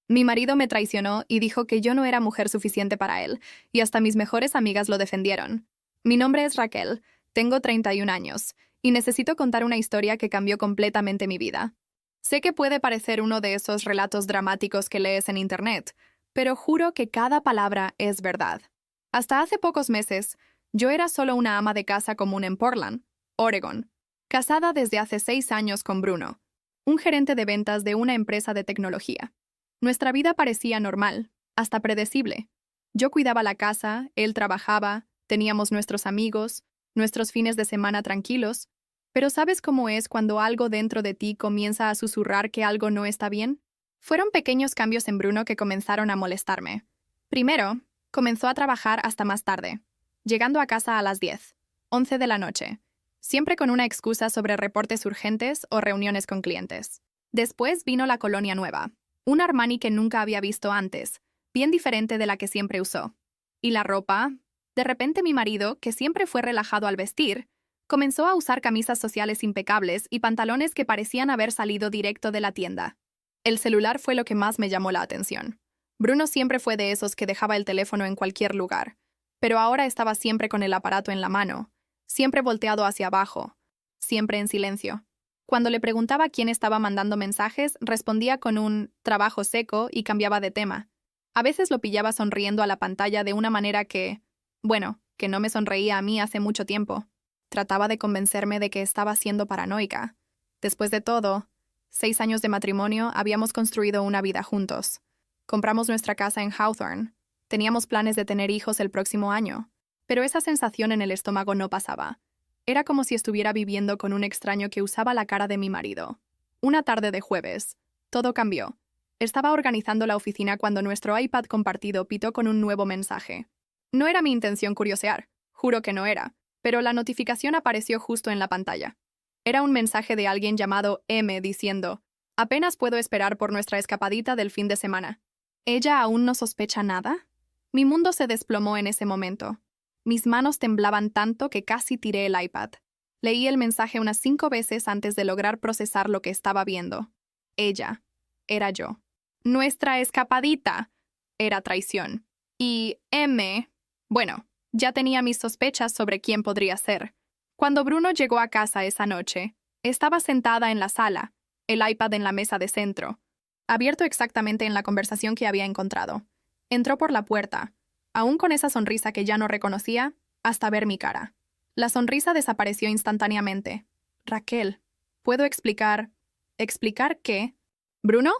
Mi marido me traicionó y dijo que yo no era mujer suficiente para él, y hasta mis mejores amigas lo defendieron. Mi nombre es Raquel, tengo 31 años, y necesito contar una historia que cambió completamente mi vida. Sé que puede parecer uno de esos relatos dramáticos que lees en Internet, pero juro que cada palabra es verdad. Hasta hace pocos meses, yo era solo una ama de casa común en Portland, Oregon, casada desde hace 6 años con Bruno, un gerente de ventas de una empresa de tecnología. Nuestra vida parecía normal, hasta predecible. Yo cuidaba la casa, él trabajaba, teníamos nuestros amigos, nuestros fines de semana tranquilos, pero ¿sabes cómo es cuando algo dentro de ti comienza a susurrar que algo no está bien? Fueron pequeños cambios en Bruno que comenzaron a molestarme. Primero, comenzó a trabajar hasta más tarde, llegando a casa a las 10, 11 de la noche, siempre con una excusa sobre reportes urgentes o reuniones con clientes. Después vino la colonia nueva, un Armani que nunca había visto antes, bien diferente de la que siempre usó. Y la ropa. De repente mi marido, que siempre fue relajado al vestir, comenzó a usar camisas sociales impecables y pantalones que parecían haber salido directo de la tienda. El celular fue lo que más me llamó la atención. Bruno siempre fue de esos que dejaba el teléfono en cualquier lugar, pero ahora estaba siempre con el aparato en la mano, siempre volteado hacia abajo, siempre en silencio. Cuando le preguntaba quién estaba mandando mensajes, respondía con un trabajo seco y cambiaba de tema. A veces lo pillaba sonriendo a la pantalla de una manera que no me sonreía a mí hace mucho tiempo. Trataba de convencerme de que estaba siendo paranoica. Después de todo, 6 años de matrimonio, habíamos construido una vida juntos. Compramos nuestra casa en Hawthorne. Teníamos planes de tener hijos el próximo año. Pero esa sensación en el estómago no pasaba. Era como si estuviera viviendo con un extraño que usaba la cara de mi marido. Una tarde de jueves. Todo cambió. Estaba organizando la oficina cuando nuestro iPad compartido pitó con un nuevo mensaje. No era mi intención curiosear, juro que no era, pero la notificación apareció justo en la pantalla. Era un mensaje de alguien llamado M diciendo: «Apenas puedo esperar por nuestra escapadita del fin de semana». ¿Ella aún no sospecha nada? Mi mundo se desplomó en ese momento. Mis manos temblaban tanto que casi tiré el iPad. Leí el mensaje unas 5 veces antes de lograr procesar lo que estaba viendo. Ella. Era yo. Nuestra escapadita. Era traición. Y bueno, ya tenía mis sospechas sobre quién podría ser. Cuando Bruno llegó a casa esa noche, estaba sentada en la sala, el iPad en la mesa de centro, abierto exactamente en la conversación que había encontrado. Entró por la puerta, aún con esa sonrisa que ya no reconocía, hasta ver mi cara. La sonrisa desapareció instantáneamente. Raquel, ¿puedo explicar? ¿Explicar qué? ¿Bruno?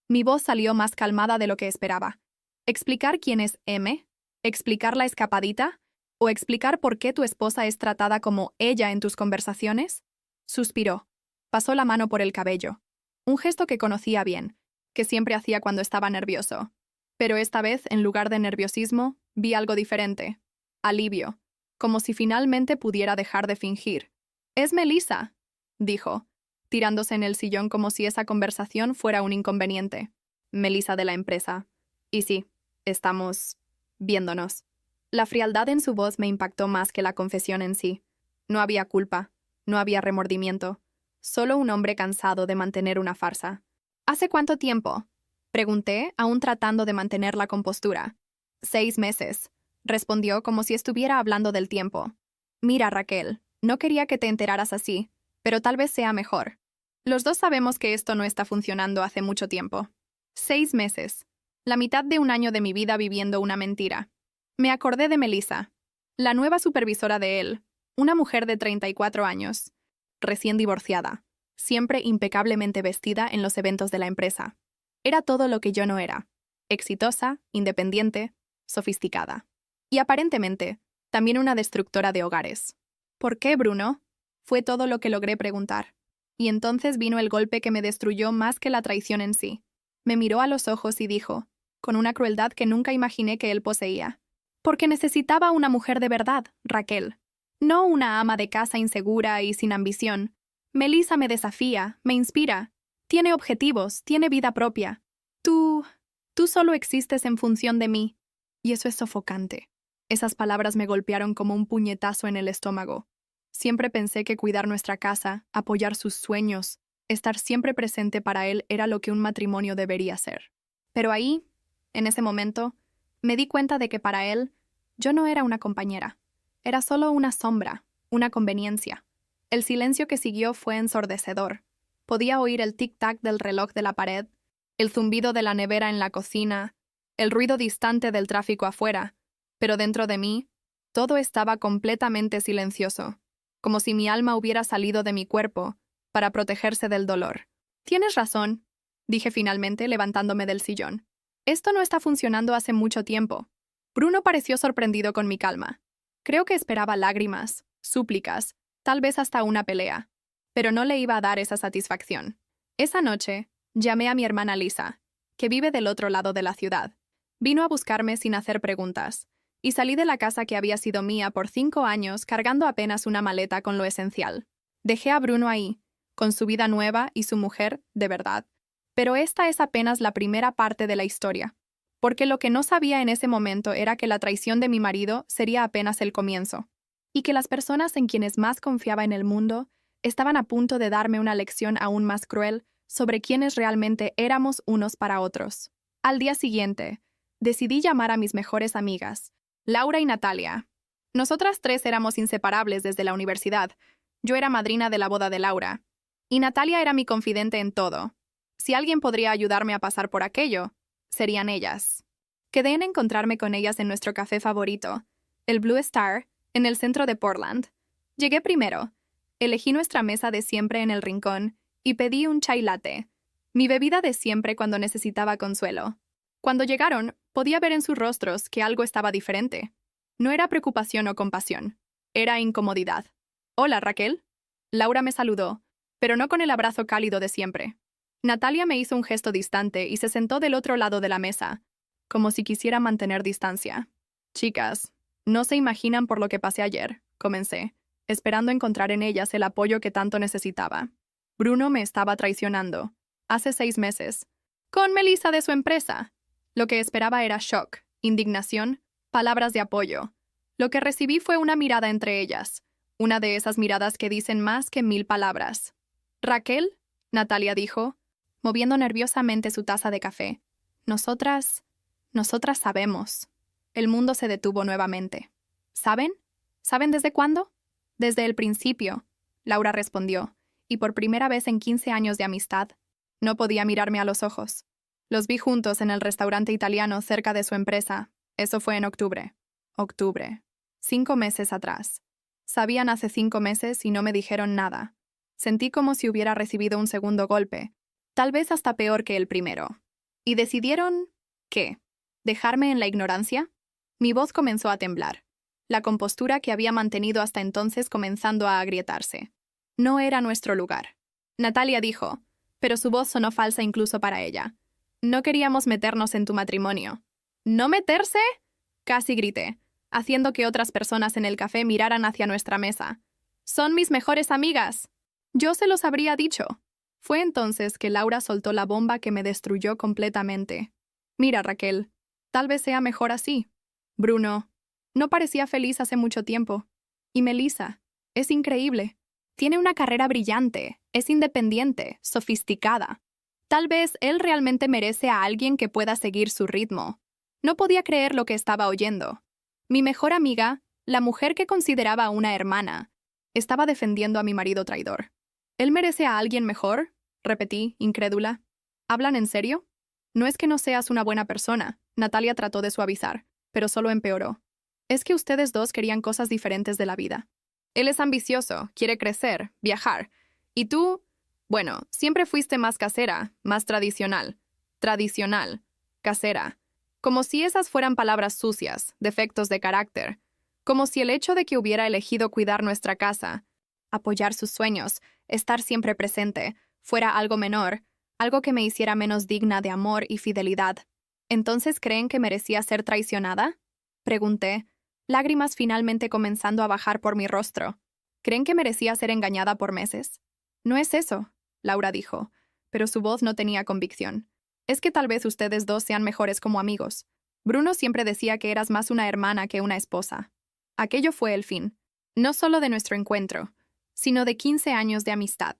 Mi voz salió más calmada de lo que esperaba. ¿Explicar quién es M? ¿Explicar la escapadita? ¿O explicar por qué tu esposa es tratada como ella en tus conversaciones? Suspiró. Pasó la mano por el cabello. Un gesto que conocía bien, que siempre hacía cuando estaba nervioso. Pero esta vez, en lugar de nerviosismo, vi algo diferente. Alivio. Como si finalmente pudiera dejar de fingir. «Es Melissa», dijo, tirándose en el sillón como si esa conversación fuera un inconveniente. Melissa de la empresa. Y sí, estamos viéndonos. La frialdad en su voz me impactó más que la confesión en sí. No había culpa, no había remordimiento, solo un hombre cansado de mantener una farsa. «¿Hace cuánto tiempo?», pregunté, aún tratando de mantener la compostura. «6 meses», respondió como si estuviera hablando del tiempo. «Mira, Raquel, no quería que te enteraras así, pero tal vez sea mejor. Los dos sabemos que esto no está funcionando hace mucho tiempo. 6 meses. La mitad de un año de mi vida viviendo una mentira». Me acordé de Melissa, la nueva supervisora de él, una mujer de 34 años, recién divorciada, siempre impecablemente vestida en los eventos de la empresa. Era todo lo que yo no era: exitosa, independiente, sofisticada. Y aparentemente, también una destructora de hogares. ¿Por qué, Bruno? Fue todo lo que logré preguntar. Y entonces vino el golpe que me destruyó más que la traición en sí. Me miró a los ojos y dijo, con una crueldad que nunca imaginé que él poseía: «Porque necesitaba una mujer de verdad, Raquel. No una ama de casa insegura y sin ambición. Melissa me desafía, me inspira. Tiene objetivos, tiene vida propia. Tú solo existes en función de mí». Y eso es sofocante. Esas palabras me golpearon como un puñetazo en el estómago. Siempre pensé que cuidar nuestra casa, apoyar sus sueños, estar siempre presente para él era lo que un matrimonio debería ser. Pero ahí, en ese momento, me di cuenta de que para él, yo no era una compañera. Era solo una sombra, una conveniencia. El silencio que siguió fue ensordecedor. Podía oír el tic-tac del reloj de la pared, el zumbido de la nevera en la cocina, el ruido distante del tráfico afuera, pero dentro de mí, todo estaba completamente silencioso, como si mi alma hubiera salido de mi cuerpo para protegerse del dolor. Tienes razón, dije finalmente, levantándome del sillón. Esto no está funcionando hace mucho tiempo. Bruno pareció sorprendido con mi calma. Creo que esperaba lágrimas, súplicas, tal vez hasta una pelea, pero no le iba a dar esa satisfacción. Esa noche, llamé a mi hermana Lisa, que vive del otro lado de la ciudad. Vino a buscarme sin hacer preguntas, y salí de la casa que había sido mía por 5 años cargando apenas una maleta con lo esencial. Dejé a Bruno ahí, con su vida nueva y su mujer, de verdad. Pero esta es apenas la primera parte de la historia, porque lo que no sabía en ese momento era que la traición de mi marido sería apenas el comienzo, y que las personas en quienes más confiaba en el mundo estaban a punto de darme una lección aún más cruel sobre quiénes realmente éramos unos para otros. Al día siguiente, decidí llamar a mis mejores amigas, Laura y Natalia. Nosotras 3 éramos inseparables desde la universidad. Yo era madrina de la boda de Laura, y Natalia era mi confidente en todo. Si alguien podría ayudarme a pasar por aquello, serían ellas. Quedé en encontrarme con ellas en nuestro café favorito, el Blue Star, en el centro de Portland. Llegué primero, elegí nuestra mesa de siempre en el rincón y pedí un chai latte, mi bebida de siempre cuando necesitaba consuelo. Cuando llegaron, podía ver en sus rostros que algo estaba diferente. No era preocupación o compasión, era incomodidad. «Hola, Raquel». Laura me saludó, pero no con el abrazo cálido de siempre. Natalia me hizo un gesto distante y se sentó del otro lado de la mesa, como si quisiera mantener distancia. «Chicas, no se imaginan por lo que pasé ayer», comencé, esperando encontrar en ellas el apoyo que tanto necesitaba. Bruno me estaba traicionando, hace 6 meses, con Melissa de su empresa. Lo que esperaba era shock, indignación, palabras de apoyo. Lo que recibí fue una mirada entre ellas, una de esas miradas que dicen más que 1000 palabras. «Raquel», Natalia dijo, moviendo nerviosamente su taza de café. Nosotras sabemos». El mundo se detuvo nuevamente. «¿Saben? ¿Saben desde cuándo?» «Desde el principio», Laura respondió, y por primera vez en 15 años de amistad, no podía mirarme a los ojos. Los vi juntos en el restaurante italiano cerca de su empresa. Eso fue en octubre. 5 meses atrás. Sabían hace 5 meses y no me dijeron nada. Sentí como si hubiera recibido un segundo golpe, tal vez hasta peor que el primero. ¿Y decidieron qué? ¿Dejarme en la ignorancia? Mi voz comenzó a temblar, la compostura que había mantenido hasta entonces comenzando a agrietarse. No era nuestro lugar. Natalia dijo, pero su voz sonó falsa incluso para ella. «No queríamos meternos en tu matrimonio». «¿No meterse?», casi grité, haciendo que otras personas en el café miraran hacia nuestra mesa. «Son mis mejores amigas». Yo se los habría dicho. Fue entonces que Laura soltó la bomba que me destruyó completamente. «Mira, Raquel, tal vez sea mejor así. Bruno no parecía feliz hace mucho tiempo. Y Melissa es increíble. Tiene una carrera brillante, es independiente, sofisticada. Tal vez él realmente merece a alguien que pueda seguir su ritmo». No podía creer lo que estaba oyendo. Mi mejor amiga, la mujer que consideraba una hermana, estaba defendiendo a mi marido traidor. «¿Él merece a alguien mejor?», repetí, incrédula. «¿Hablan en serio?» «No es que no seas una buena persona», Natalia trató de suavizar, pero solo empeoró. «Es que ustedes dos querían cosas diferentes de la vida. Él es ambicioso, quiere crecer, viajar. Y tú, bueno, siempre fuiste más casera, más tradicional, casera. Como si esas fueran palabras sucias, defectos de carácter. Como si el hecho de que hubiera elegido cuidar nuestra casa, apoyar sus sueños, estar siempre presente, fuera algo menor, algo que me hiciera menos digna de amor y fidelidad. ¿Entonces creen que merecía ser traicionada?», pregunté, lágrimas finalmente comenzando a bajar por mi rostro. «¿Creen que merecía ser engañada por meses?». «No es eso», Laura dijo, pero su voz no tenía convicción. «Es que tal vez ustedes dos sean mejores como amigos. Bruno siempre decía que eras más una hermana que una esposa». Aquello fue el fin, no solo de nuestro encuentro, sino de 15 años de amistad.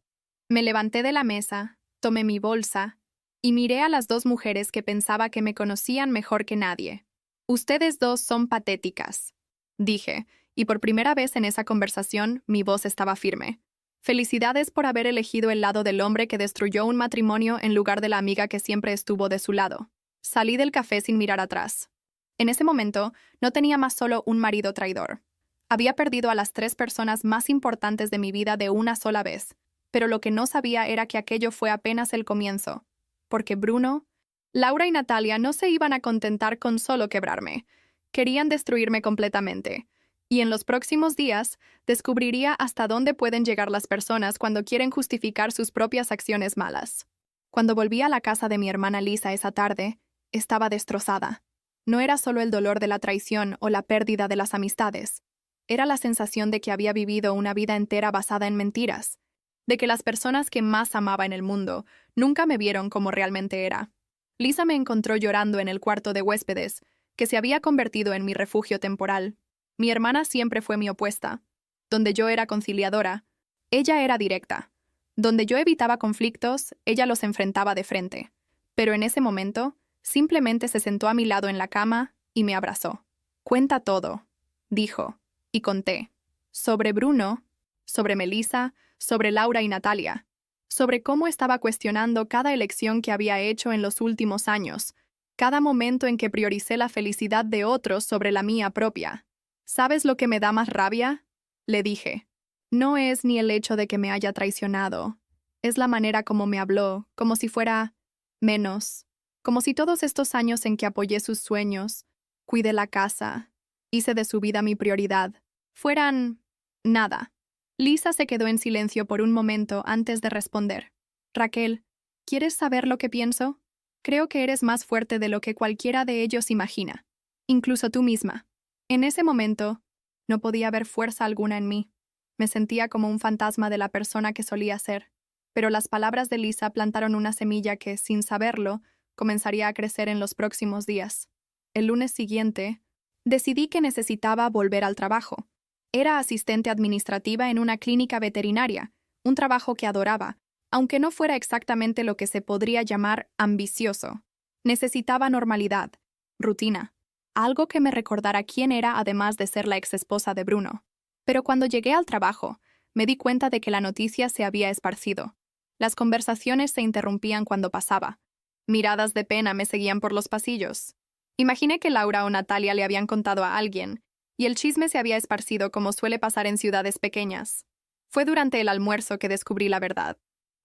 Me levanté de la mesa, tomé mi bolsa y miré a las dos mujeres que pensaba que me conocían mejor que nadie. Ustedes dos son patéticas, dije, y por primera vez en esa conversación mi voz estaba firme. Felicidades por haber elegido el lado del hombre que destruyó un matrimonio en lugar de la amiga que siempre estuvo de su lado. Salí del café sin mirar atrás. En ese momento, no tenía más solo un marido traidor. Había perdido a las 3 personas más importantes de mi vida de una sola vez, pero lo que no sabía era que aquello fue apenas el comienzo, porque Bruno, Laura y Natalia no se iban a contentar con solo quebrarme. Querían destruirme completamente. Y en los próximos días, descubriría hasta dónde pueden llegar las personas cuando quieren justificar sus propias acciones malas. Cuando volví a la casa de mi hermana Lisa esa tarde, estaba destrozada. No era solo el dolor de la traición o la pérdida de las amistades. Era la sensación de que había vivido una vida entera basada en mentiras, de que las personas que más amaba en el mundo nunca me vieron como realmente era. Lisa me encontró llorando en el cuarto de huéspedes, que se había convertido en mi refugio temporal. Mi hermana siempre fue mi opuesta. Donde yo era conciliadora, ella era directa. Donde yo evitaba conflictos, ella los enfrentaba de frente. Pero en ese momento, simplemente se sentó a mi lado en la cama y me abrazó. «Cuenta todo», dijo, y conté. Sobre Bruno, sobre Melissa, sobre Laura y Natalia, sobre cómo estaba cuestionando cada elección que había hecho en los últimos años, cada momento en que prioricé la felicidad de otros sobre la mía propia. ¿Sabes lo que me da más rabia?, le dije. No es ni el hecho de que me haya traicionado. Es la manera como me habló, como si fuera menos. Como si todos estos años en que apoyé sus sueños, cuidé la casa, hice de su vida mi prioridad, fueran nada. Lisa se quedó en silencio por un momento antes de responder. Raquel, ¿quieres saber lo que pienso? Creo que eres más fuerte de lo que cualquiera de ellos imagina, incluso tú misma. En ese momento, no podía haber fuerza alguna en mí. Me sentía como un fantasma de la persona que solía ser. Pero las palabras de Lisa plantaron una semilla que, sin saberlo, comenzaría a crecer en los próximos días. El lunes siguiente, decidí que necesitaba volver al trabajo. Era asistente administrativa en una clínica veterinaria, un trabajo que adoraba, aunque no fuera exactamente lo que se podría llamar ambicioso. Necesitaba normalidad, rutina, algo que me recordara quién era además de ser la exesposa de Bruno. Pero cuando llegué al trabajo, me di cuenta de que la noticia se había esparcido. Las conversaciones se interrumpían cuando pasaba. Miradas de pena me seguían por los pasillos. Imaginé que Laura o Natalia le habían contado a alguien, y el chisme se había esparcido como suele pasar en ciudades pequeñas. Fue durante el almuerzo que descubrí la verdad.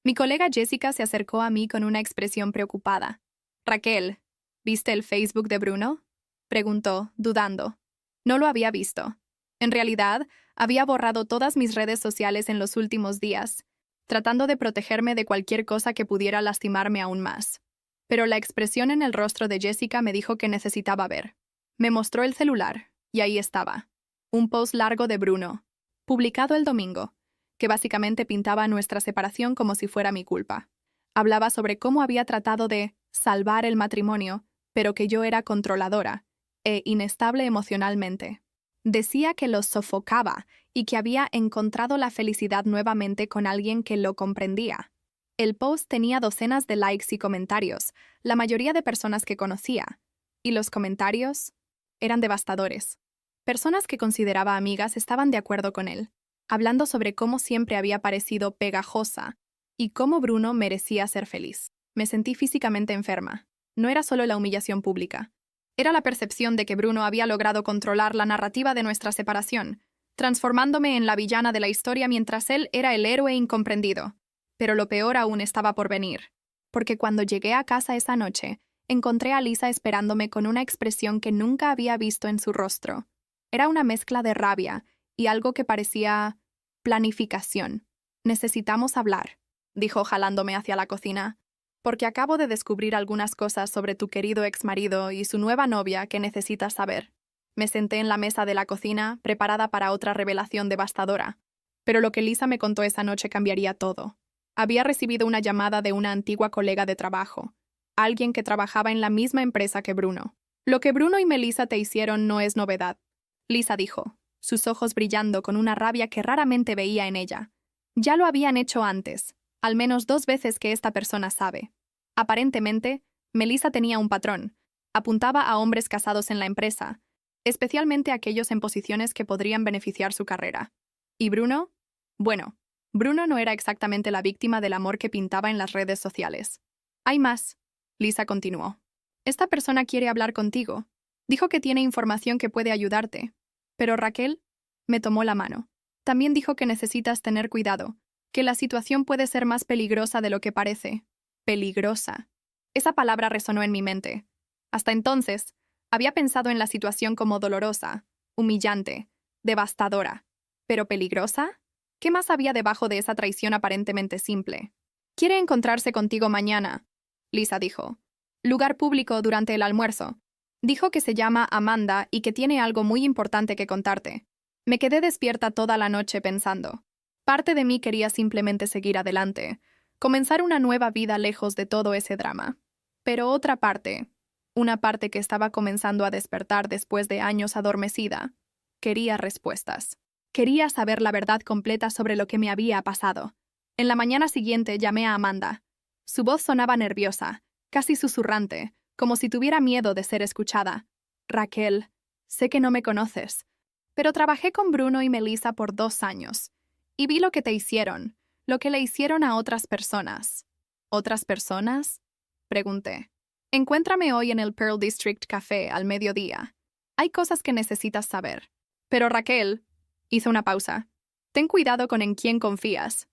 Mi colega Jessica se acercó a mí con una expresión preocupada. «Raquel, ¿viste el Facebook de Bruno?», preguntó, dudando. No lo había visto. En realidad, había borrado todas mis redes sociales en los últimos días, tratando de protegerme de cualquier cosa que pudiera lastimarme aún más. Pero la expresión en el rostro de Jessica me dijo que necesitaba ver. Me mostró el celular, y ahí estaba. Un post largo de Bruno, publicado el domingo, que básicamente pintaba nuestra separación como si fuera mi culpa. Hablaba sobre cómo había tratado de salvar el matrimonio, pero que yo era controladora e inestable emocionalmente. Decía que lo sofocaba y que había encontrado la felicidad nuevamente con alguien que lo comprendía. El post tenía docenas de likes y comentarios, la mayoría de personas que conocía. Y los comentarios eran devastadores. Personas que consideraba amigas estaban de acuerdo con él, hablando sobre cómo siempre había parecido pegajosa y cómo Bruno merecía ser feliz. Me sentí físicamente enferma. No era solo la humillación pública. Era la percepción de que Bruno había logrado controlar la narrativa de nuestra separación, transformándome en la villana de la historia mientras él era el héroe incomprendido. Pero lo peor aún estaba por venir, porque cuando llegué a casa esa noche, encontré a Lisa esperándome con una expresión que nunca había visto en su rostro. Era una mezcla de rabia y algo que parecía planificación. «Necesitamos hablar», dijo jalándome hacia la cocina, «porque acabo de descubrir algunas cosas sobre tu querido exmarido y su nueva novia que necesitas saber». Me senté en la mesa de la cocina, preparada para otra revelación devastadora. Pero lo que Lisa me contó esa noche cambiaría todo. Había recibido una llamada de una antigua colega de trabajo, alguien que trabajaba en la misma empresa que Bruno. «Lo que Bruno y Melissa te hicieron no es novedad», Lisa dijo, sus ojos brillando con una rabia que raramente veía en ella. «Ya lo habían hecho antes, al menos 2 veces que esta persona sabe. Aparentemente, Melissa tenía un patrón. Apuntaba a hombres casados en la empresa, especialmente aquellos en posiciones que podrían beneficiar su carrera. ¿Y Bruno? Bueno, Bruno no era exactamente la víctima del amor que pintaba en las redes sociales. Hay más, Lisa continuó. Esta persona quiere hablar contigo. Dijo que tiene información que puede ayudarte. Pero Raquel me tomó la mano. También dijo que necesitas tener cuidado, que la situación puede ser más peligrosa de lo que parece. Peligrosa. Esa palabra resonó en mi mente. Hasta entonces, había pensado en la situación como dolorosa, humillante, devastadora. ¿Pero peligrosa? ¿Qué más había debajo de esa traición aparentemente simple? Quiere encontrarse contigo mañana, Lisa dijo. Lugar público durante el almuerzo. Dijo que se llama Amanda y que tiene algo muy importante que contarte. Me quedé despierta toda la noche pensando. Parte de mí quería simplemente seguir adelante, comenzar una nueva vida lejos de todo ese drama. Pero otra parte, una parte que estaba comenzando a despertar después de años adormecida, quería respuestas. Quería saber la verdad completa sobre lo que me había pasado. En la mañana siguiente llamé a Amanda. Su voz sonaba nerviosa, casi susurrante, como si tuviera miedo de ser escuchada. Raquel, sé que no me conoces, pero trabajé con Bruno y Melissa por 2 años, y vi lo que te hicieron, lo que le hicieron a otras personas. ¿Otras personas? Pregunté. Encuéntrame hoy en el Pearl District Café al mediodía. Hay cosas que necesitas saber. Pero Raquel, hizo una pausa. Ten cuidado con en quién confías.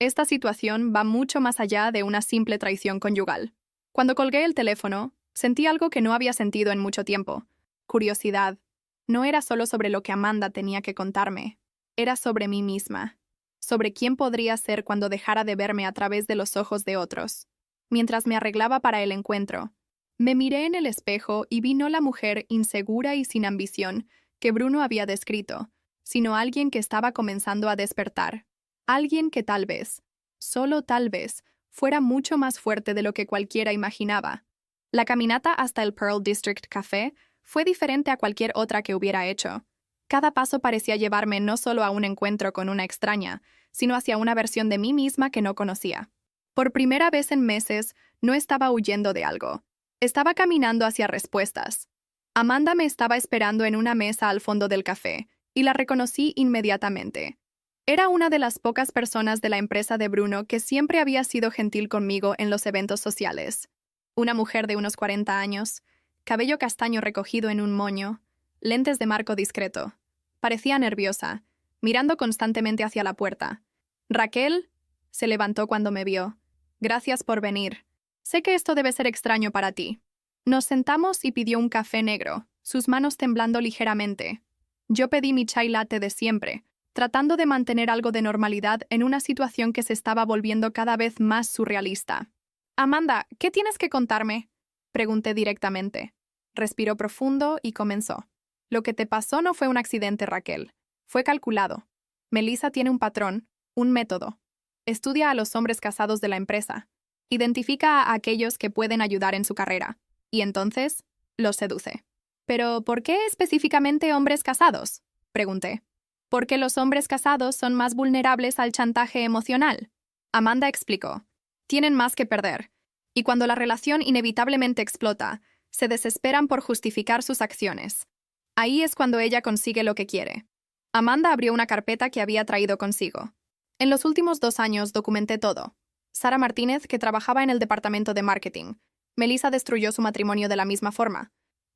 Esta situación va mucho más allá de una simple traición conyugal. Cuando colgué el teléfono, sentí algo que no había sentido en mucho tiempo. Curiosidad. No era solo sobre lo que Amanda tenía que contarme. Era sobre mí misma. Sobre quién podría ser cuando dejara de verme a través de los ojos de otros. Mientras me arreglaba para el encuentro, me miré en el espejo y vi no la mujer insegura y sin ambición que Bruno había descrito, sino alguien que estaba comenzando a despertar. Alguien que tal vez, solo tal vez, fuera mucho más fuerte de lo que cualquiera imaginaba. La caminata hasta el Pearl District Café fue diferente a cualquier otra que hubiera hecho. Cada paso parecía llevarme no solo a un encuentro con una extraña, sino hacia una versión de mí misma que no conocía. Por primera vez en meses, no estaba huyendo de algo. Estaba caminando hacia respuestas. Amanda me estaba esperando en una mesa al fondo del café, y la reconocí inmediatamente. Era una de las pocas personas de la empresa de Bruno que siempre había sido gentil conmigo en los eventos sociales. Una mujer de unos 40 años, cabello castaño recogido en un moño, lentes de marco discreto. Parecía nerviosa, mirando constantemente hacia la puerta. Raquel se levantó cuando me vio. Gracias por venir. Sé que esto debe ser extraño para ti. Nos sentamos y pidió un café negro, sus manos temblando ligeramente. Yo pedí mi chai latte de siempre, tratando de mantener algo de normalidad en una situación que se estaba volviendo cada vez más surrealista. Amanda, ¿qué tienes que contarme? Pregunté directamente. Respiró profundo y comenzó. Lo que te pasó no fue un accidente, Raquel. Fue calculado. Melissa tiene un patrón, un método. Estudia a los hombres casados de la empresa. Identifica a aquellos que pueden ayudar en su carrera. Y entonces, los seduce. ¿Pero por qué específicamente hombres casados? Pregunté. Porque los hombres casados son más vulnerables al chantaje emocional. Amanda explicó. Tienen más que perder. Y cuando la relación inevitablemente explota, se desesperan por justificar sus acciones. Ahí es cuando ella consigue lo que quiere. Amanda abrió una carpeta que había traído consigo. En los últimos 2 años documenté todo. Sara Martínez, que trabajaba en el departamento de marketing. Melissa destruyó su matrimonio de la misma forma.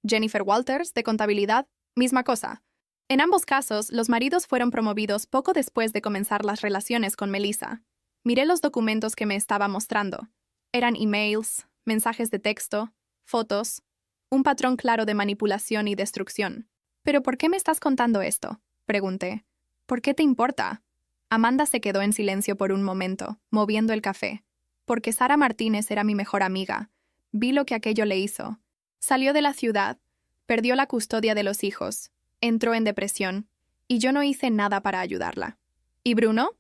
Jennifer Walters, de contabilidad, misma cosa. En ambos casos, los maridos fueron promovidos poco después de comenzar las relaciones con Melissa. Miré los documentos que me estaba mostrando. Eran emails, mensajes de texto, fotos, un patrón claro de manipulación y destrucción. ¿Pero por qué me estás contando esto?, pregunté. ¿Por qué te importa? Amanda se quedó en silencio por un momento, moviendo el café. Porque Sara Martínez era mi mejor amiga. Vi lo que aquello le hizo. Salió de la ciudad, perdió la custodia de los hijos, entró en depresión, y yo no hice nada para ayudarla. ¿Y Bruno?,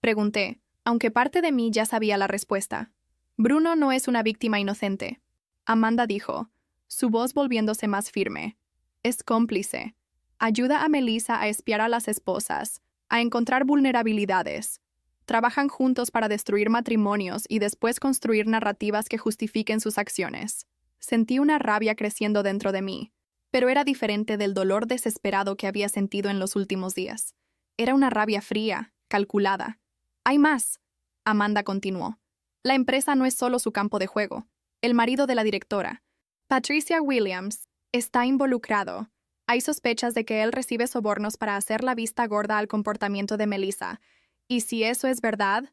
pregunté, aunque parte de mí ya sabía la respuesta. Bruno no es una víctima inocente. Amanda dijo, su voz volviéndose más firme. Es cómplice. Ayuda a Melissa a espiar a las esposas, a encontrar vulnerabilidades. Trabajan juntos para destruir matrimonios y después construir narrativas que justifiquen sus acciones. Sentí una rabia creciendo dentro de mí, pero era diferente del dolor desesperado que había sentido en los últimos días. Era una rabia fría, calculada. «Hay más», Amanda continuó. «La empresa no es solo su campo de juego. El marido de la directora, Patricia Williams, está involucrado. Hay sospechas de que él recibe sobornos para hacer la vista gorda al comportamiento de Melissa. Y si eso es verdad,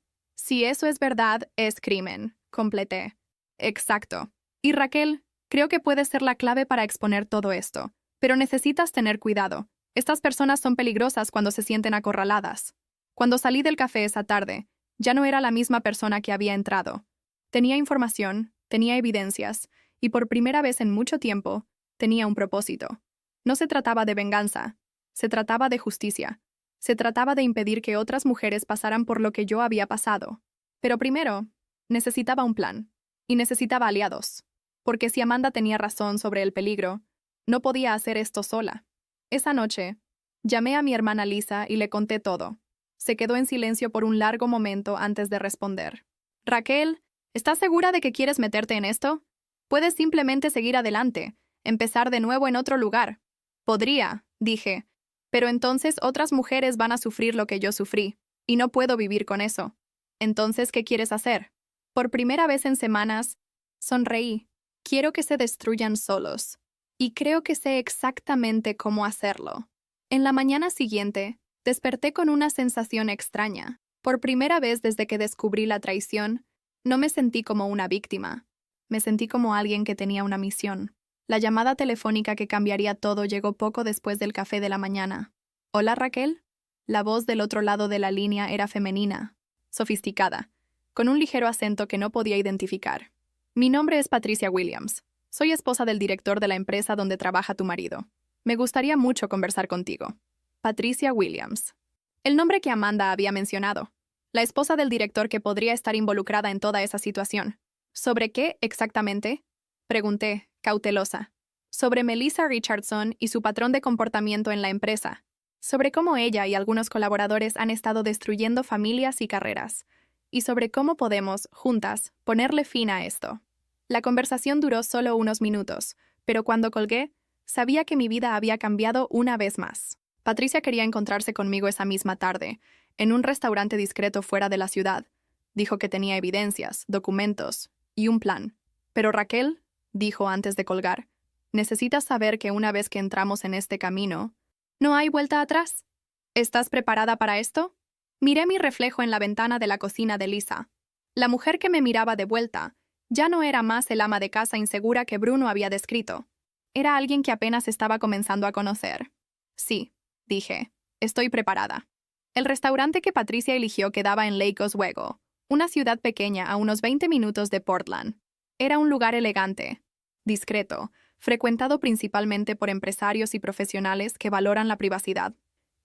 es crimen», completé. «Exacto. Y Raquel, creo que puede ser la clave para exponer todo esto. Pero necesitas tener cuidado. Estas personas son peligrosas cuando se sienten acorraladas». Cuando salí del café esa tarde, ya no era la misma persona que había entrado. Tenía información, tenía evidencias, y por primera vez en mucho tiempo, tenía un propósito. No se trataba de venganza, se trataba de justicia. Se trataba de impedir que otras mujeres pasaran por lo que yo había pasado. Pero primero, necesitaba un plan. Y necesitaba aliados. Porque si Amanda tenía razón sobre el peligro, no podía hacer esto sola. Esa noche, llamé a mi hermana Lisa y le conté todo. Se quedó en silencio por un largo momento antes de responder. «Raquel, ¿estás segura de que quieres meterte en esto? Puedes simplemente seguir adelante, empezar de nuevo en otro lugar». «Podría», dije, «pero entonces otras mujeres van a sufrir lo que yo sufrí, y no puedo vivir con eso. Entonces, ¿qué quieres hacer?» Por primera vez en semanas, sonreí. «Quiero que se destruyan solos. Y creo que sé exactamente cómo hacerlo». En la mañana siguiente, desperté con una sensación extraña. Por primera vez desde que descubrí la traición, no me sentí como una víctima. Me sentí como alguien que tenía una misión. La llamada telefónica que cambiaría todo llegó poco después del café de la mañana. «Hola, Raquel». La voz del otro lado de la línea era femenina, sofisticada, con un ligero acento que no podía identificar. «Mi nombre es Patricia Williams. Soy esposa del director de la empresa donde trabaja tu marido. Me gustaría mucho conversar contigo». Patricia Williams. El nombre que Amanda había mencionado. La esposa del director que podría estar involucrada en toda esa situación. ¿Sobre qué exactamente?, pregunté, cautelosa. Sobre Melissa Richardson y su patrón de comportamiento en la empresa. Sobre cómo ella y algunos colaboradores han estado destruyendo familias y carreras. Y sobre cómo podemos, juntas, ponerle fin a esto. La conversación duró solo unos minutos, pero cuando colgué, sabía que mi vida había cambiado una vez más. Patricia quería encontrarse conmigo esa misma tarde, en un restaurante discreto fuera de la ciudad. Dijo que tenía evidencias, documentos y un plan. «Pero Raquel», dijo antes de colgar, «necesitas saber que una vez que entramos en este camino, no hay vuelta atrás. ¿Estás preparada para esto?» Miré mi reflejo en la ventana de la cocina de Lisa. La mujer que me miraba de vuelta ya no era más el ama de casa insegura que Bruno había descrito. Era alguien que apenas estaba comenzando a conocer. «Sí», dije, «estoy preparada». El restaurante que Patricia eligió quedaba en Lake Oswego, una ciudad pequeña a unos 20 minutos de Portland. Era un lugar elegante, discreto, frecuentado principalmente por empresarios y profesionales que valoran la privacidad.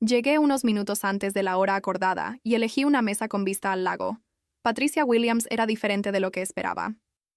Llegué unos minutos antes de la hora acordada y elegí una mesa con vista al lago. Patricia Williams era diferente de lo que esperaba.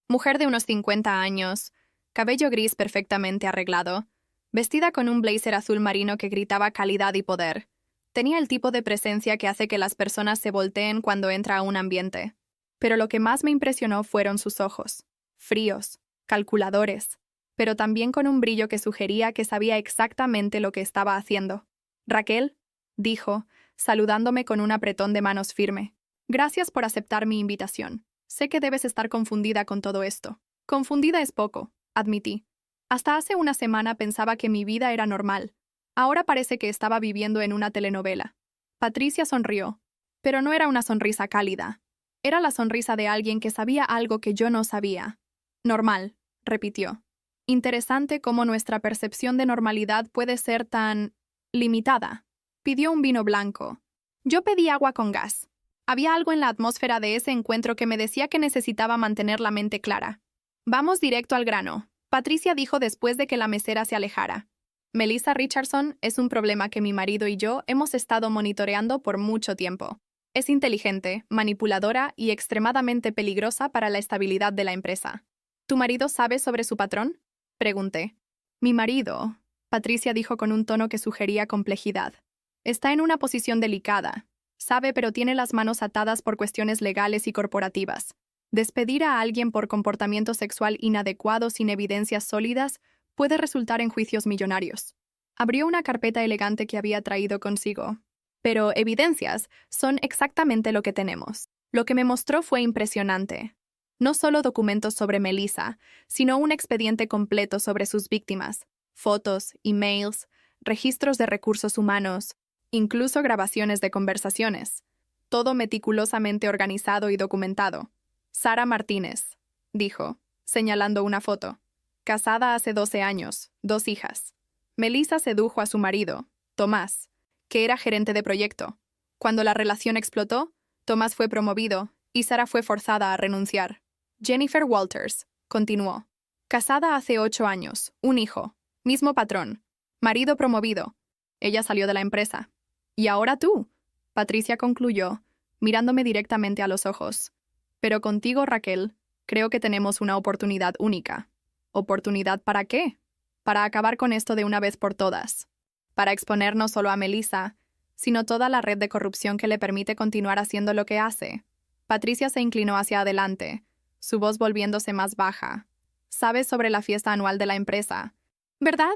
Mujer de unos 50 años, cabello gris perfectamente arreglado, vestida con un blazer azul marino que gritaba calidad y poder. Tenía el tipo de presencia que hace que las personas se volteen cuando entra a un ambiente. Pero lo que más me impresionó fueron sus ojos. Fríos, calculadores, pero también con un brillo que sugería que sabía exactamente lo que estaba haciendo. «Raquel», dijo, saludándome con un apretón de manos firme. «Gracias por aceptar mi invitación. Sé que debes estar confundida con todo esto». «Confundida es poco», admití. Hasta hace una semana pensaba que mi vida era normal. Ahora parece que estaba viviendo en una telenovela. Patricia sonrió, pero no era una sonrisa cálida. Era la sonrisa de alguien que sabía algo que yo no sabía. «Normal», repitió. «Interesante cómo nuestra percepción de normalidad puede ser tan limitada». Pidió un vino blanco. Yo pedí agua con gas. Había algo en la atmósfera de ese encuentro que me decía que necesitaba mantener la mente clara. «Vamos directo al grano», Patricia dijo después de que la mesera se alejara. «Melissa Richardson es un problema que mi marido y yo hemos estado monitoreando por mucho tiempo. Es inteligente, manipuladora y extremadamente peligrosa para la estabilidad de la empresa». «¿Tu marido sabe sobre su patrón?», pregunté. «Mi marido», Patricia dijo con un tono que sugería complejidad, «está en una posición delicada. Sabe, pero tiene las manos atadas por cuestiones legales y corporativas. Despedir a alguien por comportamiento sexual inadecuado sin evidencias sólidas puede resultar en juicios millonarios. Abrió una carpeta elegante que había traído consigo. Pero evidencias son exactamente lo que tenemos. Lo que me mostró fue impresionante. No solo documentos sobre Melissa, sino un expediente completo sobre sus víctimas, fotos, emails, registros de recursos humanos, incluso grabaciones de conversaciones. Todo meticulosamente organizado y documentado. Sara Martínez, dijo, señalando una foto. Casada hace 12 años, 2 hijas. Melissa sedujo a su marido, Tomás, que era gerente de proyecto. Cuando la relación explotó, Tomás fue promovido y Sara fue forzada a renunciar. Jennifer Walters, continuó. Casada hace 8 años, un hijo, mismo patrón, marido promovido. Ella salió de la empresa. ¿Y ahora tú? Patricia concluyó, mirándome directamente a los ojos. Pero contigo, Raquel, creo que tenemos una oportunidad única. ¿Oportunidad para qué? Para acabar con esto de una vez por todas. Para exponer no solo a Melissa, sino toda la red de corrupción que le permite continuar haciendo lo que hace. Patricia se inclinó hacia adelante, su voz volviéndose más baja. ¿Sabes sobre la fiesta anual de la empresa? ¿Verdad?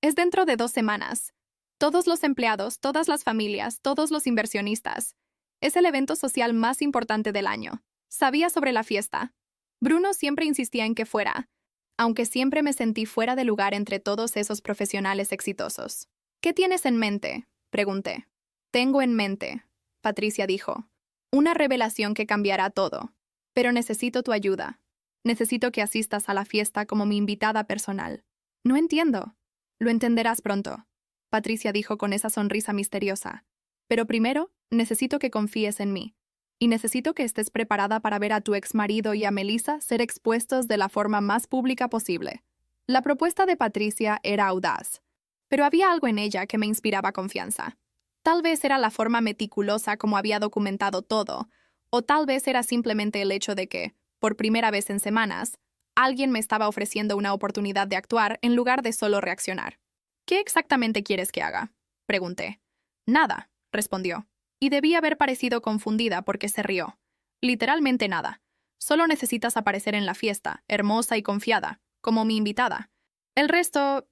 Es dentro de 2 semanas. Todos los empleados, todas las familias, todos los inversionistas. Es el evento social más importante del año. Sabía sobre la fiesta. Bruno siempre insistía en que fuera, aunque siempre me sentí fuera de lugar entre todos esos profesionales exitosos. ¿Qué tienes en mente?, pregunté. Tengo en mente, Patricia dijo, una revelación que cambiará todo. Pero necesito tu ayuda. Necesito que asistas a la fiesta como mi invitada personal. No entiendo. Lo entenderás pronto, Patricia dijo con esa sonrisa misteriosa. Pero primero, necesito que confíes en mí. Y necesito que estés preparada para ver a tu exmarido y a Melissa ser expuestos de la forma más pública posible. La propuesta de Patricia era audaz, pero había algo en ella que me inspiraba confianza. Tal vez era la forma meticulosa como había documentado todo, o tal vez era simplemente el hecho de que, por primera vez en semanas, alguien me estaba ofreciendo una oportunidad de actuar en lugar de solo reaccionar. ¿Qué exactamente quieres que haga?, pregunté. Nada, respondió. Y debí haber parecido confundida porque se rió. Literalmente nada. Solo necesitas aparecer en la fiesta, hermosa y confiada, como mi invitada. El resto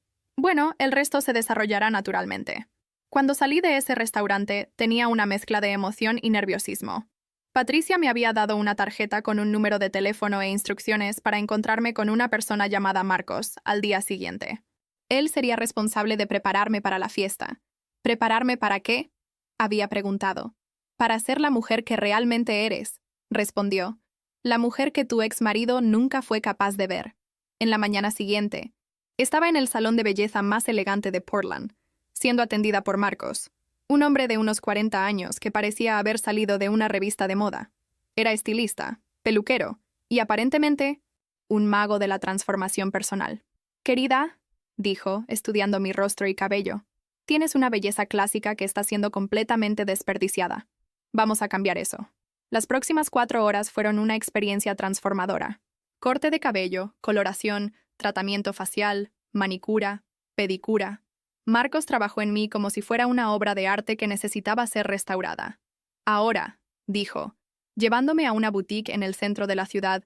se desarrollará naturalmente. Cuando salí de ese restaurante, tenía una mezcla de emoción y nerviosismo. Patricia me había dado una tarjeta con un número de teléfono e instrucciones para encontrarme con una persona llamada Marcos al día siguiente. Él sería responsable de prepararme para la fiesta. ¿Prepararme para qué?, había preguntado. Para ser la mujer que realmente eres, respondió. La mujer que tu exmarido nunca fue capaz de ver. En la mañana siguiente, estaba en el salón de belleza más elegante de Portland, siendo atendida por Marcos, un hombre de unos 40 años que parecía haber salido de una revista de moda. Era estilista, peluquero y aparentemente un mago de la transformación personal. Querida, dijo, estudiando mi rostro y cabello, tienes una belleza clásica que está siendo completamente desperdiciada. Vamos a cambiar eso. Las próximas 4 horas fueron una experiencia transformadora. Corte de cabello, coloración, tratamiento facial, manicura, pedicura. Marcos trabajó en mí como si fuera una obra de arte que necesitaba ser restaurada. Ahora, dijo, llevándome a una boutique en el centro de la ciudad,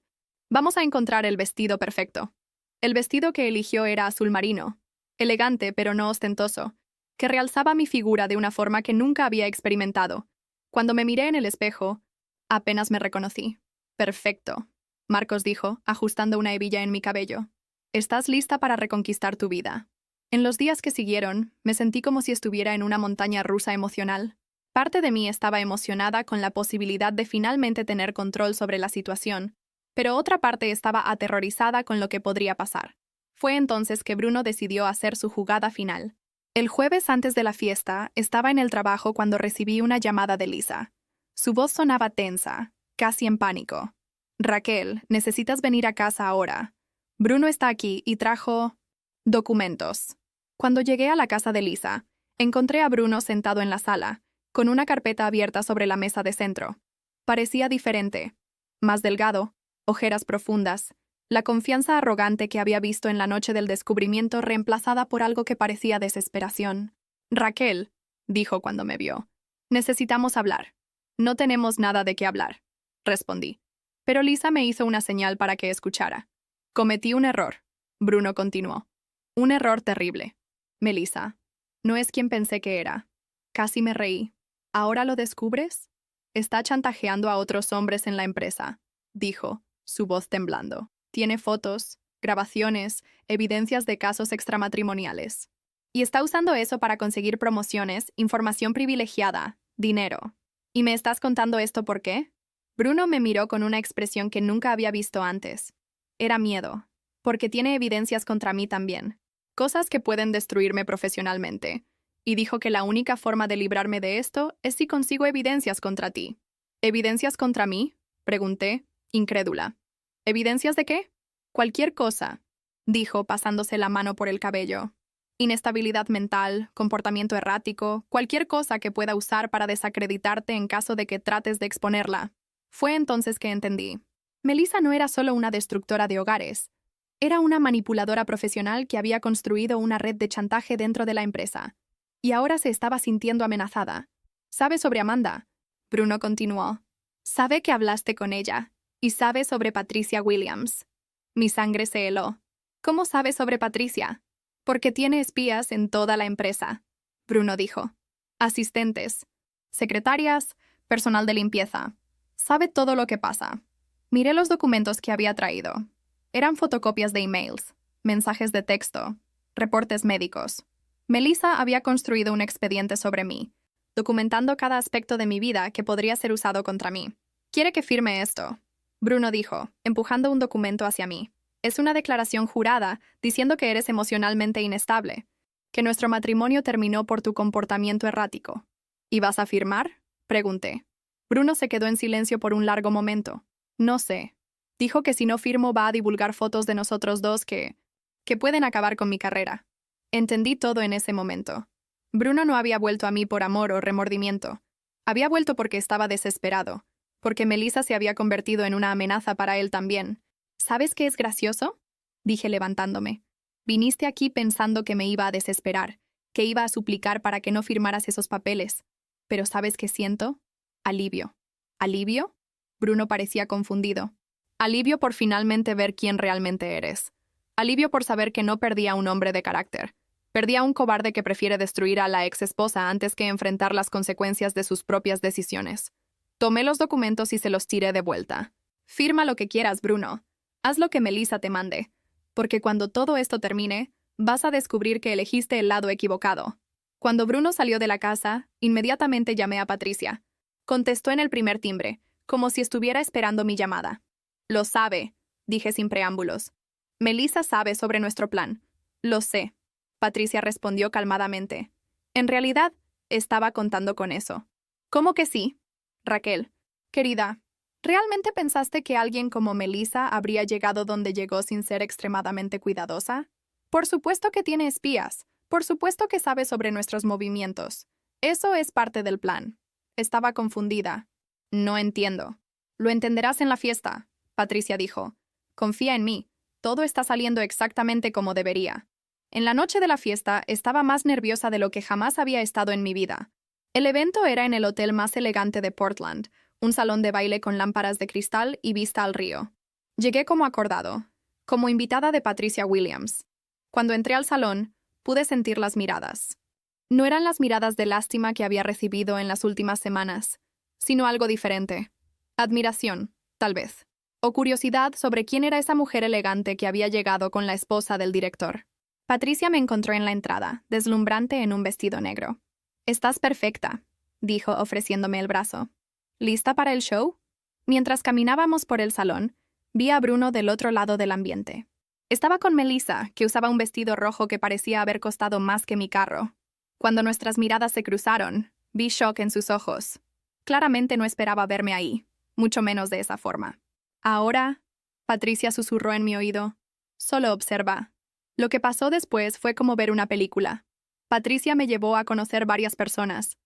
vamos a encontrar el vestido perfecto. El vestido que eligió era azul marino, elegante pero no ostentoso, que realzaba mi figura de una forma que nunca había experimentado. Cuando me miré en el espejo, apenas me reconocí. Perfecto, Marcos dijo, ajustando una hebilla en mi cabello. Estás lista para reconquistar tu vida. En los días que siguieron, me sentí como si estuviera en una montaña rusa emocional. Parte de mí estaba emocionada con la posibilidad de finalmente tener control sobre la situación, pero otra parte estaba aterrorizada con lo que podría pasar. Fue entonces que Bruno decidió hacer su jugada final. El jueves antes de la fiesta, estaba en el trabajo cuando recibí una llamada de Lisa. Su voz sonaba tensa, casi en pánico. Raquel, necesitas venir a casa ahora. Bruno está aquí y trajo documentos. Cuando llegué a la casa de Lisa, encontré a Bruno sentado en la sala, con una carpeta abierta sobre la mesa de centro. Parecía diferente, más delgado, ojeras profundas, la confianza arrogante que había visto en la noche del descubrimiento reemplazada por algo que parecía desesperación. Raquel, dijo cuando me vio, necesitamos hablar. No tenemos nada de qué hablar, respondí. Pero Lisa me hizo una señal para que escuchara. Cometí un error, Bruno continuó. Un error terrible. Melissa, no es quien pensé que era. Casi me reí. ¿Ahora lo descubres? Está chantajeando a otros hombres en la empresa, dijo, su voz temblando. Tiene fotos, grabaciones, evidencias de casos extramatrimoniales. Y está usando eso para conseguir promociones, información privilegiada, dinero. ¿Y me estás contando esto por qué? Bruno me miró con una expresión que nunca había visto antes. Era miedo, porque tiene evidencias contra mí también, cosas que pueden destruirme profesionalmente, y dijo que la única forma de librarme de esto es si consigo evidencias contra ti. ¿Evidencias contra mí? Pregunté, incrédula. ¿Evidencias de qué? Cualquier cosa, dijo pasándose la mano por el cabello. Inestabilidad mental, comportamiento errático, cualquier cosa que pueda usar para desacreditarte en caso de que trates de exponerla. Fue entonces que entendí. Melissa no era solo una destructora de hogares. Era una manipuladora profesional que había construido una red de chantaje dentro de la empresa. Y ahora se estaba sintiendo amenazada. ¿Sabe sobre Amanda? Bruno continuó. Sabe que hablaste con ella. Y sabe sobre Patricia Williams. Mi sangre se heló. ¿Cómo sabe sobre Patricia? Porque tiene espías en toda la empresa, Bruno dijo. Asistentes, secretarias, personal de limpieza. Sabe todo lo que pasa. Miré los documentos que había traído. Eran fotocopias de emails, mensajes de texto, reportes médicos. Melissa había construido un expediente sobre mí, documentando cada aspecto de mi vida que podría ser usado contra mí. ¿Quiere que firme esto? Bruno dijo, empujando un documento hacia mí. Es una declaración jurada diciendo que eres emocionalmente inestable, que nuestro matrimonio terminó por tu comportamiento errático. ¿Y vas a firmar? Pregunté. Bruno se quedó en silencio por un largo momento. No sé. Dijo que si no firmo va a divulgar fotos de nosotros dos que pueden acabar con mi carrera. Entendí todo en ese momento. Bruno no había vuelto a mí por amor o remordimiento. Había vuelto porque estaba desesperado, porque Melissa se había convertido en una amenaza para él también. ¿Sabes qué es gracioso? Dije levantándome. Viniste aquí pensando que me iba a desesperar, que iba a suplicar para que no firmaras esos papeles. Pero ¿sabes qué siento? Alivio. ¿Alivio? Bruno parecía confundido. Alivio por finalmente ver quién realmente eres. Alivio por saber que no perdí a un hombre de carácter. Perdí a un cobarde que prefiere destruir a la ex esposa antes que enfrentar las consecuencias de sus propias decisiones. Tomé los documentos y se los tiré de vuelta. Firma lo que quieras, Bruno. Haz lo que Melissa te mande. Porque cuando todo esto termine, vas a descubrir que elegiste el lado equivocado. Cuando Bruno salió de la casa, inmediatamente llamé a Patricia. Contestó en el primer timbre, como si estuviera esperando mi llamada. Lo sabe, dije sin preámbulos. Melissa sabe sobre nuestro plan. Lo sé. Patricia respondió calmadamente. En realidad, estaba contando con eso. ¿Cómo que sí? Raquel, querida, ¿realmente pensaste que alguien como Melissa habría llegado donde llegó sin ser extremadamente cuidadosa? Por supuesto que tiene espías. Por supuesto que sabe sobre nuestros movimientos. Eso es parte del plan. Estaba confundida. No entiendo. Lo entenderás en la fiesta, Patricia dijo. Confía en mí. Todo está saliendo exactamente como debería. En la noche de la fiesta estaba más nerviosa de lo que jamás había estado en mi vida. El evento era en el hotel más elegante de Portland, un salón de baile con lámparas de cristal y vista al río. Llegué como acordado, como invitada de Patricia Williams. Cuando entré al salón, pude sentir las miradas. No eran las miradas de lástima que había recibido en las últimas semanas, sino algo diferente. Admiración, tal vez. O curiosidad sobre quién era esa mujer elegante que había llegado con la esposa del director. Patricia me encontró en la entrada, deslumbrante en un vestido negro. «Estás perfecta», dijo ofreciéndome el brazo. ¿Lista para el show? Mientras caminábamos por el salón, vi a Bruno del otro lado del ambiente. Estaba con Melissa, que usaba un vestido rojo que parecía haber costado más que mi carro. Cuando nuestras miradas se cruzaron, vi shock en sus ojos. Claramente no esperaba verme ahí, mucho menos de esa forma. Ahora, Patricia susurró en mi oído, solo observa. Lo que pasó después fue como ver una película. Patricia me llevó a conocer varias personas.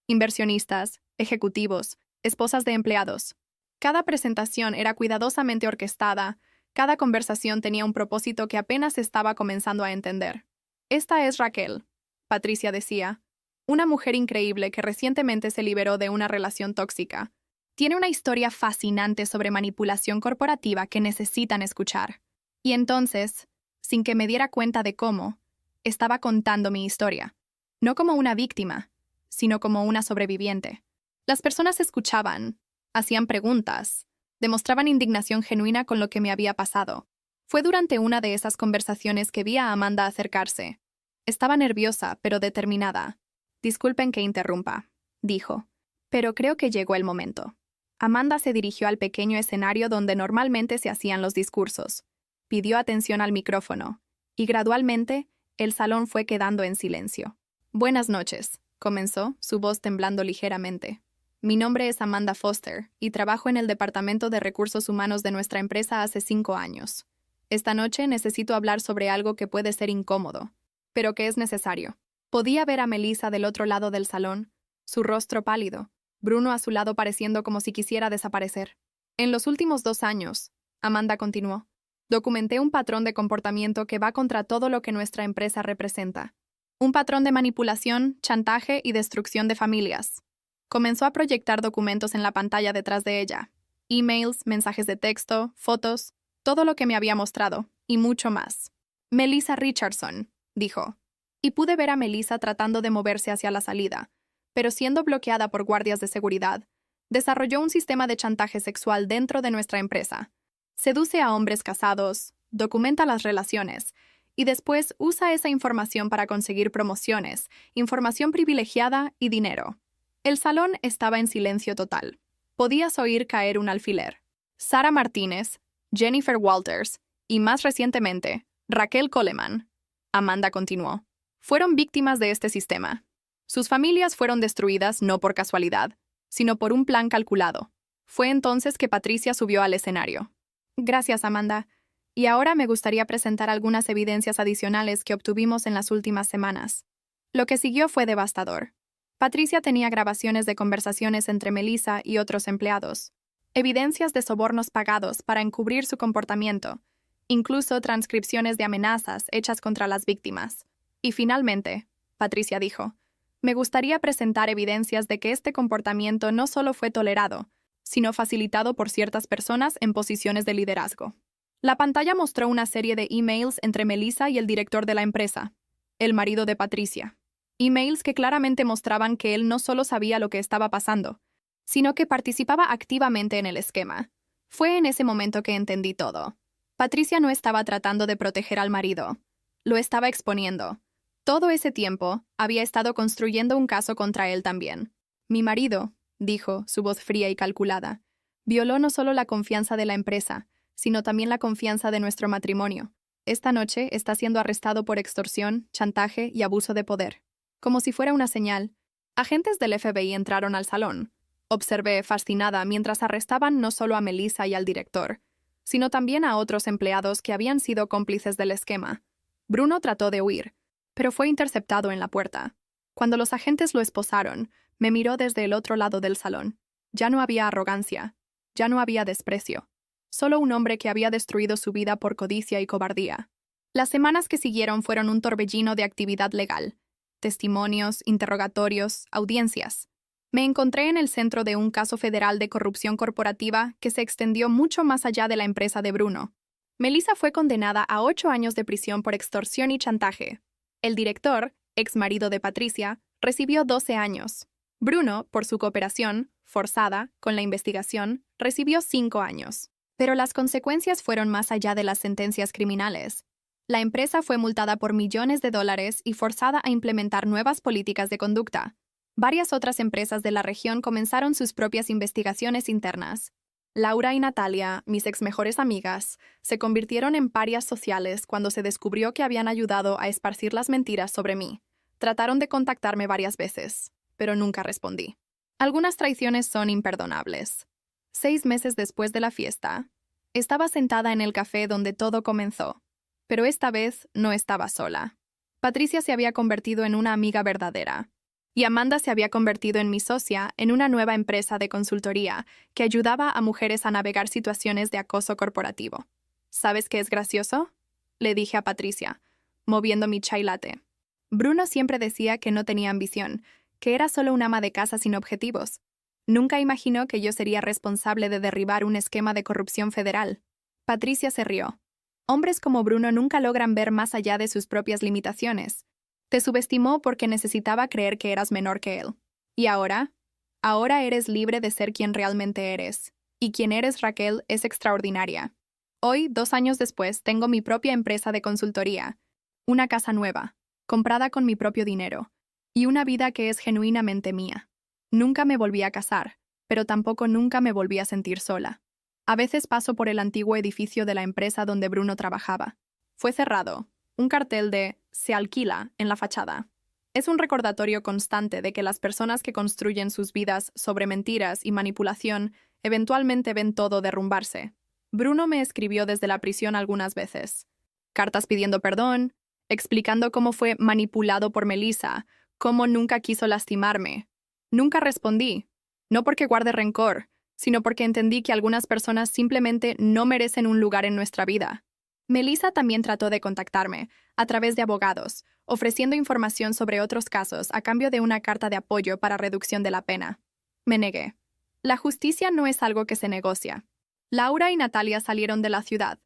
Inversionistas, ejecutivos, esposas de empleados. Cada presentación era cuidadosamente orquestada, cada conversación tenía un propósito que apenas estaba comenzando a entender. «Esta es Raquel», Patricia decía. una mujer increíble que recientemente se liberó de una relación tóxica. Tiene una historia fascinante sobre manipulación corporativa que necesitan escuchar. Y entonces, sin que me diera cuenta de cómo, estaba contando mi historia. No como una víctima, sino como una sobreviviente. Las personas escuchaban, hacían preguntas, demostraban indignación genuina con lo que me había pasado. Fue durante una de esas conversaciones que vi a Amanda acercarse. Estaba nerviosa, pero determinada. «Disculpen que interrumpa», dijo, «pero creo que llegó el momento». Amanda se dirigió al pequeño escenario donde normalmente se hacían los discursos. Pidió atención al micrófono, y gradualmente, el salón fue quedando en silencio. «Buenas noches», comenzó, su voz temblando ligeramente. «Mi nombre es Amanda Foster, y trabajo en el Departamento de Recursos Humanos de nuestra empresa hace 5 años. Esta noche necesito hablar sobre algo que puede ser incómodo, pero que es necesario». Podía ver a Melissa del otro lado del salón, su rostro pálido, Bruno a su lado pareciendo como si quisiera desaparecer. «En los últimos 2 años», Amanda continuó, «documenté un patrón de comportamiento que va contra todo lo que nuestra empresa representa. Un patrón de manipulación, chantaje y destrucción de familias». Comenzó a proyectar documentos en la pantalla detrás de ella. Emails, mensajes de texto, fotos, todo lo que me había mostrado, y mucho más. «Melissa Richardson», dijo. Y pude ver a Melissa tratando de moverse hacia la salida, pero siendo bloqueada por guardias de seguridad, desarrolló un sistema de chantaje sexual dentro de nuestra empresa. Seduce a hombres casados, documenta las relaciones, y después usa esa información para conseguir promociones, información privilegiada y dinero. El salón estaba en silencio total. Podías oír caer un alfiler. Sarah Martínez, Jennifer Walters y, más recientemente, Raquel Coleman. Amanda continuó. Fueron víctimas de este sistema. Sus familias fueron destruidas no por casualidad, sino por un plan calculado. Fue entonces que Patricia subió al escenario. «Gracias, Amanda. Y ahora me gustaría presentar algunas evidencias adicionales que obtuvimos en las últimas semanas». Lo que siguió fue devastador. Patricia tenía grabaciones de conversaciones entre Melissa y otros empleados, evidencias de sobornos pagados para encubrir su comportamiento, incluso transcripciones de amenazas hechas contra las víctimas. «Y finalmente», Patricia dijo, «me gustaría presentar evidencias de que este comportamiento no solo fue tolerado, sino facilitado por ciertas personas en posiciones de liderazgo». La pantalla mostró una serie de emails entre Melissa y el director de la empresa, el marido de Patricia. Emails que claramente mostraban que él no solo sabía lo que estaba pasando, sino que participaba activamente en el esquema. Fue en ese momento que entendí todo. Patricia no estaba tratando de proteger al marido, lo estaba exponiendo. Todo ese tiempo, había estado construyendo un caso contra él también. «Mi marido», dijo, su voz fría y calculada, «violó no solo la confianza de la empresa, sino también la confianza de nuestro matrimonio. Esta noche está siendo arrestado por extorsión, chantaje y abuso de poder». Como si fuera una señal, agentes del FBI entraron al salón. Observé, fascinada, mientras arrestaban no solo a Melissa y al director, sino también a otros empleados que habían sido cómplices del esquema. Bruno trató de huir, pero fue interceptado en la puerta. Cuando los agentes lo esposaron, me miró desde el otro lado del salón. Ya no había arrogancia, ya no había desprecio. Solo un hombre que había destruido su vida por codicia y cobardía. Las semanas que siguieron fueron un torbellino de actividad legal. Testimonios, interrogatorios, audiencias. Me encontré en el centro de un caso federal de corrupción corporativa que se extendió mucho más allá de la empresa de Bruno. Melissa fue condenada a 8 años de prisión por extorsión y chantaje. El director, ex marido de Patricia, recibió 12 años. Bruno, por su cooperación, forzada, con la investigación, recibió 5 años. Pero las consecuencias fueron más allá de las sentencias criminales. La empresa fue multada por millones de dólares y forzada a implementar nuevas políticas de conducta. Varias otras empresas de la región comenzaron sus propias investigaciones internas. Laura y Natalia, mis ex mejores amigas, se convirtieron en parias sociales cuando se descubrió que habían ayudado a esparcir las mentiras sobre mí. Trataron de contactarme varias veces, pero nunca respondí. Algunas traiciones son imperdonables. 6 meses después de la fiesta, estaba sentada en el café donde todo comenzó, pero esta vez no estaba sola. Patricia se había convertido en una amiga verdadera, y Amanda se había convertido en mi socia en una nueva empresa de consultoría que ayudaba a mujeres a navegar situaciones de acoso corporativo. ¿Sabes qué es gracioso?, le dije a Patricia, moviendo mi chai latte. Bruno siempre decía que no tenía ambición, que era solo una ama de casa sin objetivos. Nunca imaginó que yo sería responsable de derribar un esquema de corrupción federal. Patricia se rió. Hombres como Bruno nunca logran ver más allá de sus propias limitaciones. Te subestimó porque necesitaba creer que eras menor que él. ¿Y ahora? Ahora eres libre de ser quien realmente eres. Y quien eres, Raquel, es extraordinaria. Hoy, 2 años después, tengo mi propia empresa de consultoría, una casa nueva, comprada con mi propio dinero, y una vida que es genuinamente mía. Nunca me volví a casar, pero tampoco nunca me volví a sentir sola. A veces paso por el antiguo edificio de la empresa donde Bruno trabajaba. Fue cerrado, un cartel de «Se alquila» en la fachada. Es un recordatorio constante de que las personas que construyen sus vidas sobre mentiras y manipulación eventualmente ven todo derrumbarse. Bruno me escribió desde la prisión algunas veces. Cartas pidiendo perdón, explicando cómo fue manipulado por Melissa, cómo nunca quiso lastimarme. Nunca respondí, no porque guarde rencor, sino porque entendí que algunas personas simplemente no merecen un lugar en nuestra vida. Melissa también trató de contactarme, a través de abogados, ofreciendo información sobre otros casos a cambio de una carta de apoyo para reducción de la pena. Me negué. La justicia no es algo que se negocia. Laura y Natalia salieron de la ciudad.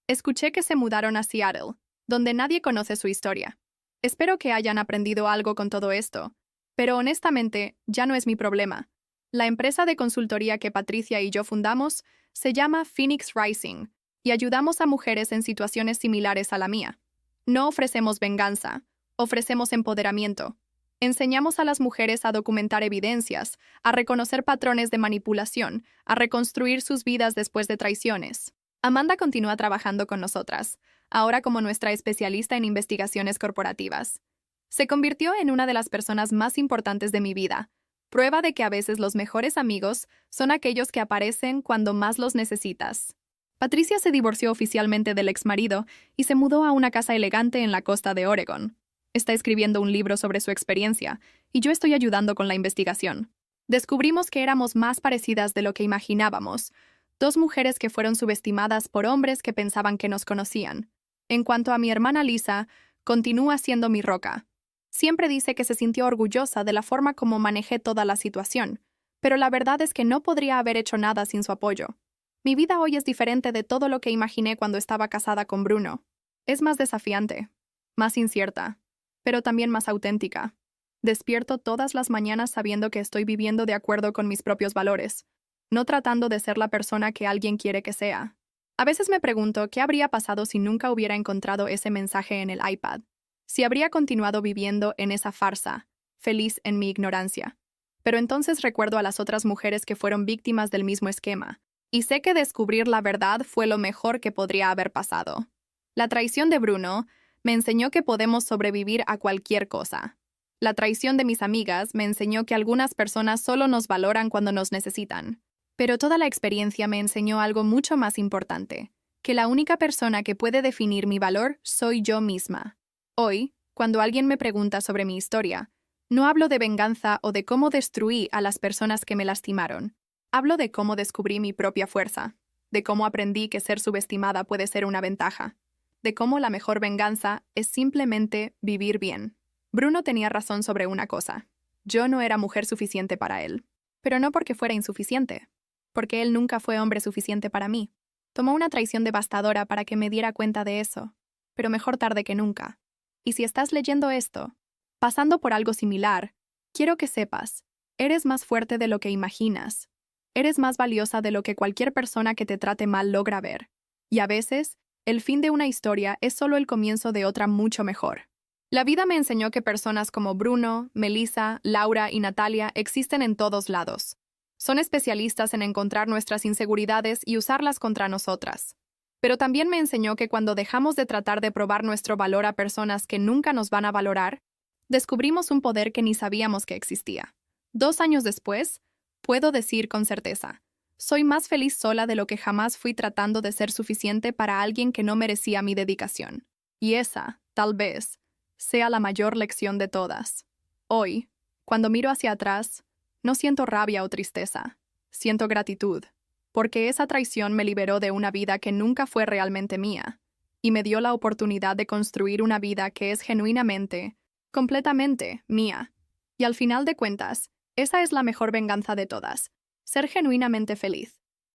Escuché que se mudaron a Seattle, donde nadie conoce su historia. Espero que hayan aprendido algo con todo esto, pero honestamente ya no es mi problema. La empresa de consultoría que Patricia y yo fundamos se llama Phoenix Rising y ayudamos a mujeres en situaciones similares a la mía. No ofrecemos venganza, ofrecemos empoderamiento. Enseñamos a las mujeres a documentar evidencias, a reconocer patrones de manipulación, a reconstruir sus vidas después de traiciones. Amanda continúa trabajando con nosotras, ahora como nuestra especialista en investigaciones corporativas. Se convirtió en una de las personas más importantes de mi vida, prueba de que a veces los mejores amigos son aquellos que aparecen cuando más los necesitas. Patricia se divorció oficialmente del exmarido y se mudó a una casa elegante en la costa de Oregon. Está escribiendo un libro sobre su experiencia, y yo estoy ayudando con la investigación. Descubrimos que éramos más parecidas de lo que imaginábamos, 2 mujeres que fueron subestimadas por hombres que pensaban que nos conocían. En cuanto a mi hermana Lisa, continúa siendo mi roca. Siempre dice que se sintió orgullosa de la forma como manejé toda la situación, pero la verdad es que no podría haber hecho nada sin su apoyo. Mi vida hoy es diferente de todo lo que imaginé cuando estaba casada con Bruno. Es más desafiante, más incierta, pero también más auténtica. Despierto todas las mañanas sabiendo que estoy viviendo de acuerdo con mis propios valores, no tratando de ser la persona que alguien quiere que sea. A veces me pregunto qué habría pasado si nunca hubiera encontrado ese mensaje en el iPad, si habría continuado viviendo en esa farsa, feliz en mi ignorancia. Pero entonces recuerdo a las otras mujeres que fueron víctimas del mismo esquema, y sé que descubrir la verdad fue lo mejor que podría haber pasado. La traición de Bruno me enseñó que podemos sobrevivir a cualquier cosa. La traición de mis amigas me enseñó que algunas personas solo nos valoran cuando nos necesitan. Pero toda la experiencia me enseñó algo mucho más importante, que la única persona que puede definir mi valor soy yo misma. Hoy, cuando alguien me pregunta sobre mi historia, no hablo de venganza o de cómo destruí a las personas que me lastimaron. Hablo de cómo descubrí mi propia fuerza, de cómo aprendí que ser subestimada puede ser una ventaja, de cómo la mejor venganza es simplemente vivir bien. Bruno tenía razón sobre una cosa. Yo no era mujer suficiente para él. Pero no porque fuera insuficiente, porque él nunca fue hombre suficiente para mí. Tomó una traición devastadora para que me diera cuenta de eso, pero mejor tarde que nunca. Y si estás leyendo esto, pasando por algo similar, quiero que sepas, eres más fuerte de lo que imaginas. Eres más valiosa de lo que cualquier persona que te trate mal logra ver. Y a veces, el fin de una historia es solo el comienzo de otra mucho mejor. La vida me enseñó que personas como Bruno, Melissa, Laura y Natalia existen en todos lados. Son especialistas en encontrar nuestras inseguridades y usarlas contra nosotras. Pero también me enseñó que cuando dejamos de tratar de probar nuestro valor a personas que nunca nos van a valorar, descubrimos un poder que ni sabíamos que existía. 2 años después, puedo decir con certeza, soy más feliz sola de lo que jamás fui tratando de ser suficiente para alguien que no merecía mi dedicación. Y esa, tal vez, sea la mayor lección de todas. Hoy, cuando miro hacia atrás, no siento rabia o tristeza, siento gratitud, porque esa traición me liberó de una vida que nunca fue realmente mía, y me dio la oportunidad de construir una vida que es genuinamente, completamente mía. Y al final de cuentas, esa es la mejor venganza de todas. Ser genuinamente feliz.